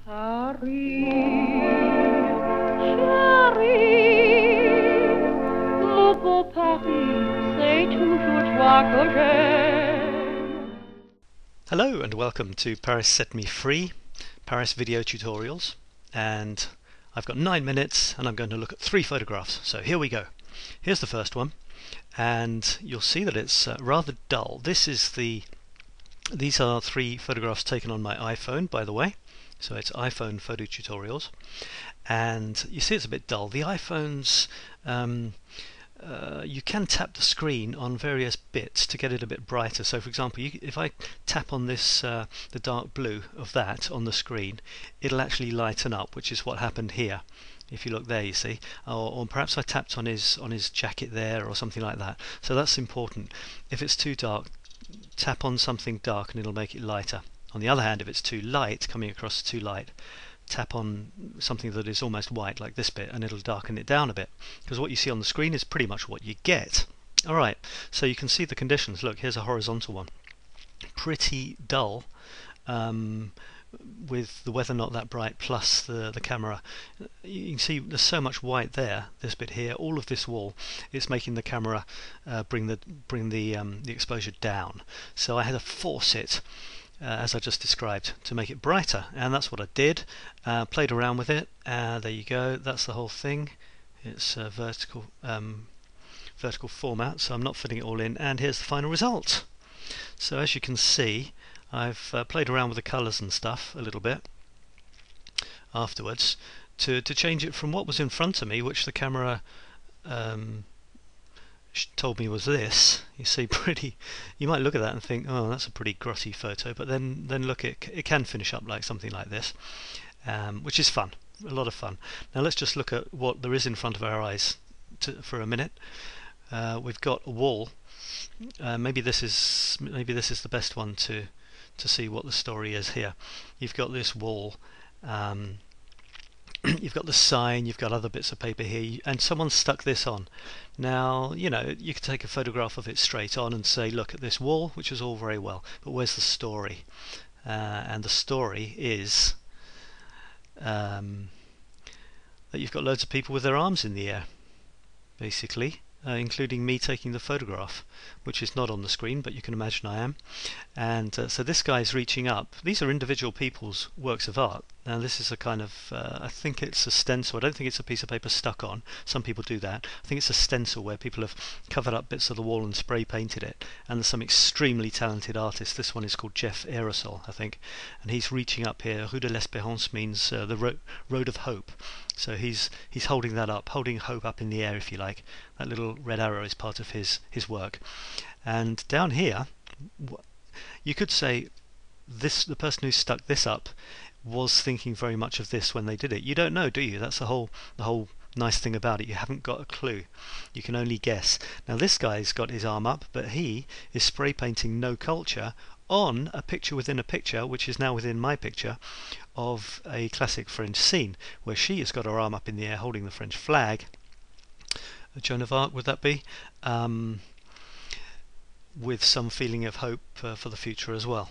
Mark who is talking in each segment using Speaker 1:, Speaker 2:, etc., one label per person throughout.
Speaker 1: Paris, chérie, mon beau Paris, c'est toujours toi que j'aime.
Speaker 2: Hello and welcome to Paris Set Me Free, Paris video tutorials, and I've got 9 minutes and I'm going to look at 3 photographs, so here we go. Here's the first one, and you'll see that it's rather dull. These are 3 photographs taken on my iPhone, by the way, so it's iPhone photo tutorials, and you see it's a bit dull. The iPhones, you can tap the screen on various bits to get it a bit brighter. So for example, if I tap on this, the dark blue of that on the screen, it'll actually lighten up, which is what happened here. If you look there, you see, or perhaps I tapped on his jacket there or something like that. So that's important. If it's too dark, tap on something dark and it'll make it lighter. On the other hand, if it's too light, coming across too light, tap on something that is almost white, like this bit, and it'll darken it down a bit, because what you see on the screen is pretty much what you get. Alright, so you can see the conditions. Look, here's a horizontal one. Pretty dull, with the weather not that bright, plus the camera. You can see there's so much white there, this bit here, all of this wall. It's making the camera bring the exposure down. So I had to force it, as I just described, to make it brighter, and that's what I did. Played around with it. There you go. That's the whole thing. It's vertical format, so I'm not fitting it all in. And here's the final result. So as you can see, I've played around with the colours and stuff a little bit afterwards to change it from what was in front of me, which the camera told me was this. You see, you might look at that and think, oh, that's a pretty grotty photo, but then look, it can finish up like something like this, which is fun, a lot of fun. Now let's just look at what there is in front of our eyes for a minute. We've got a wall. Maybe this is the best one to see what the story is here. You've got this wall, you've got the sign, you've got other bits of paper here, and someone stuck this on. Now, you know, you could take a photograph of it straight on and say, look at this wall, which is all very well, but where's the story? And the story is that you've got loads of people with their arms in the air, basically. Including me taking the photograph, which is not on the screen, but you can imagine I am. And so this guy is reaching up. These are individual people's works of art. Now this is a kind of, I think it's a stencil. I don't think it's a piece of paper stuck on. Some people do that. I think it's a stencil where people have covered up bits of the wall and spray painted it. And there's some extremely talented artists. This one is called Jeff Aerosol, I think. And he's reaching up here. Rue de l'Espérance means the road of hope. So he's holding that up, holding hope up in the air, if you like. That little red arrow is part of his work. And down here, you could say the person who stuck this up was thinking very much of this when they did it. You don't know, do you? That's the whole nice thing about it. You haven't got a clue. You can only guess. Now this guy's got his arm up, but he is spray painting No Culture on a picture within a picture, which is now within my picture, of a classic French scene where she has got her arm up in the air holding the French flag. Joan of Arc, would that be? With some feeling of hope for the future as well.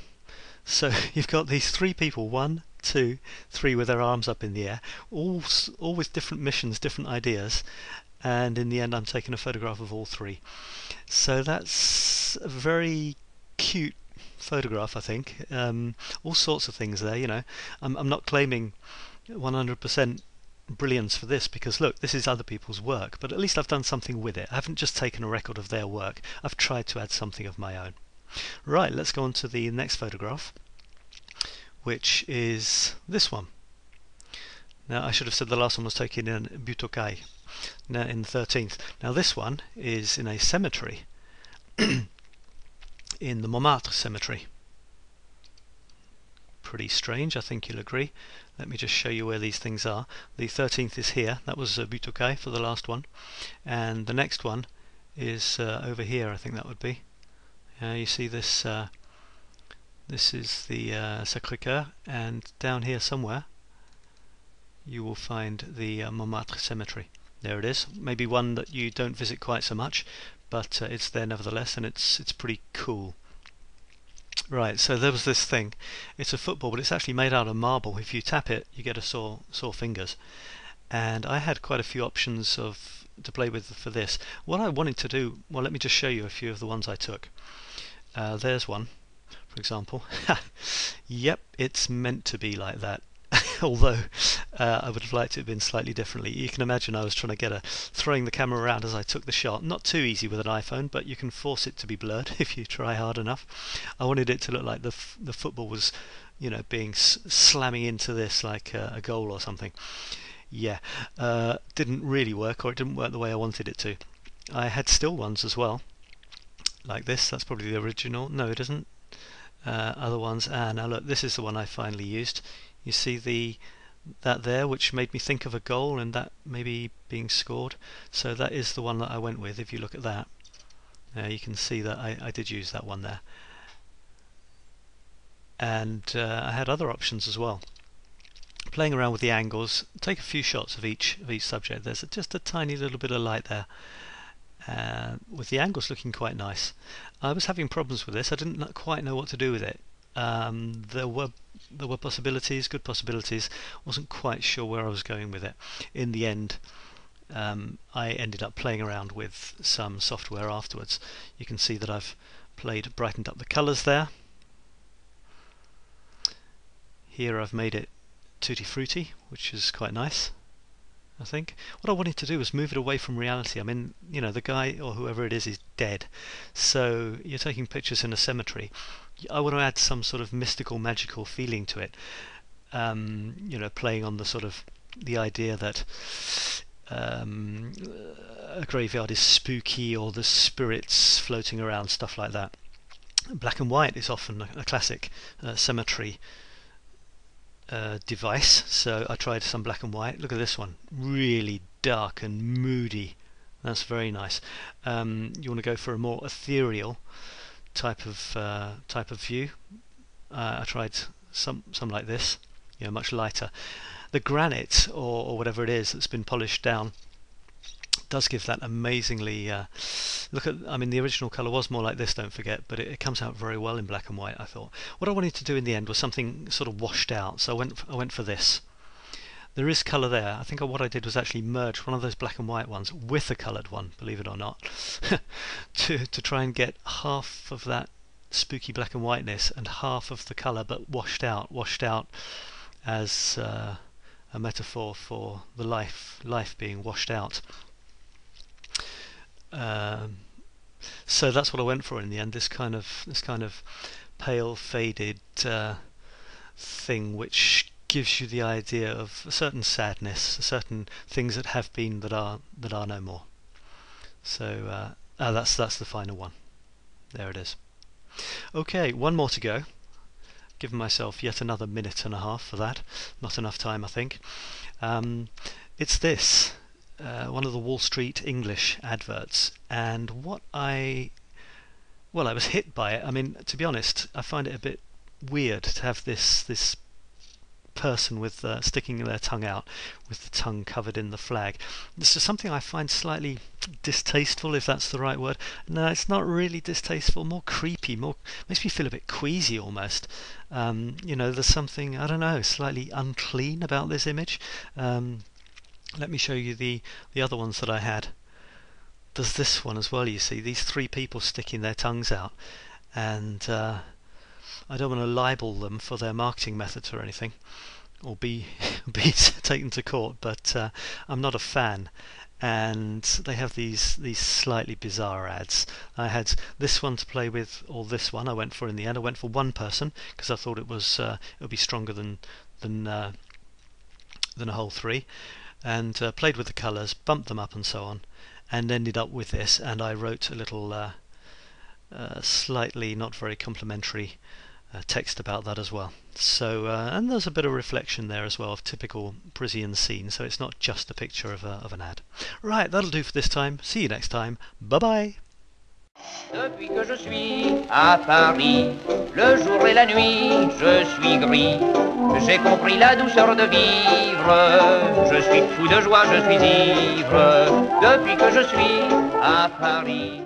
Speaker 2: So you've got these 3 people, 1, 2, 3, with their arms up in the air, all with different missions, different ideas, and in the end I'm taking a photograph of all 3. So that's a very cute photograph, I think. All sorts of things there, you know. I'm not claiming 100% brilliance for this, because look, this is other people's work, but at least I've done something with it. I haven't just taken a record of their work. I've tried to add something of my own. Right, let's go on to the next photograph, which is this one. Now I should have said the last one was taken in Butokai, now in the 13th. Now this one is in a cemetery in the Montmartre cemetery. Pretty strange, I think you'll agree. Let me just show you where these things are. The 13th is here. That was Butokai for the last one, and the next one is over here. I think that would be. You see this. This is the Sacré-Cœur, and down here somewhere you will find the Montmartre cemetery. There it is. Maybe one that you don't visit quite so much, but it's there nevertheless, and it's pretty cool. Right, so there was this thing. It's a football, but it's actually made out of marble. If you tap it, you get a sore fingers. And I had quite a few options of to play with for this. What I wanted to do, well, let me just show you a few of the ones I took. There's one, for example. Yep, it's meant to be like that. Although I would have liked it to have been slightly differently. You can imagine I was trying to get throwing the camera around as I took the shot. Not too easy with an iPhone, but you can force it to be blurred if you try hard enough. I wanted it to look like the football was, being slamming into this like a goal or something. Yeah, didn't really work, or it didn't work the way I wanted it to. I had still ones as well, like this. That's probably the original. No, it isn't. Other ones. Now look, this is the one I finally used. You see that there, which made me think of a goal and that maybe being scored. So that is the one that I went with. If you look at that, you can see that I did use that one there. And I had other options as well. Playing around with the angles, take a few shots of each subject. There's just a tiny little bit of light there. With the angles looking quite nice. I was having problems with this. I didn't quite know what to do with it. There were possibilities, good possibilities. Wasn't quite sure where I was going with it. In the end, I ended up playing around with some software afterwards. You can see that I've brightened up the colours there. Here I've made it tutti frutti, which is quite nice. I think what I wanted to do was move it away from reality. I mean, the guy or whoever it is dead, so you're taking pictures in a cemetery. I want to add some sort of mystical, magical feeling to it. Playing on the sort of the idea that a graveyard is spooky, or the spirits floating around, stuff like that. Black and white is often a classic cemetery device, so I tried some black and white. Look at this one, really dark and moody. That's very nice. You want to go for a more ethereal type of view. I tried some like this, much lighter. The granite or whatever it is that's been polished down does give that amazingly the original colour was more like this, don't forget, but it comes out very well in black and white. I thought what I wanted to do in the end was something sort of washed out, so I went for this. There is colour there. I think what I did was actually merge one of those black and white ones with a coloured one, believe it or not, to try and get half of that spooky black and whiteness and half of the colour, but washed out as a metaphor for the life being washed out. So that's what I went for in the end. This kind of pale, faded thing, which gives you the idea of a certain sadness, certain things that have been that are no more. So that's the final one. There it is. Okay, one more to go. Given myself yet another minute and a half for that. Not enough time, I think. It's this. One of the Wall Street English adverts, and I was hit by it. I mean, to be honest, I find it a bit weird to have this person with sticking their tongue out, with the tongue covered in the flag. This is something I find slightly distasteful, if that's the right word. No, it's not really distasteful, more creepy, makes me feel a bit queasy almost. There's something, I don't know, slightly unclean about this image. Let me show you the other ones that I had. There's this one as well, you see, these three people sticking their tongues out, and I don't want to libel them for their marketing methods or anything, or be taken to court, but I'm not a fan. And they have these slightly bizarre ads. I had this one to play with, or this one I went for in the end. I went for one person because I thought it would be stronger than a whole three. And played with the colours, bumped them up and so on, and ended up with this. And I wrote a little slightly not very complimentary text about that as well. So and there's a bit of reflection there as well of typical Parisian scene, so it's not just a picture of an ad. Right, that'll do for this time. See you next time. Bye bye.
Speaker 3: Depuis que je suis à Paris, le jour et la nuit, je suis gris. J'ai compris la douceur de vivre. Je suis fou de joie, je suis ivre. Depuis que je suis à Paris.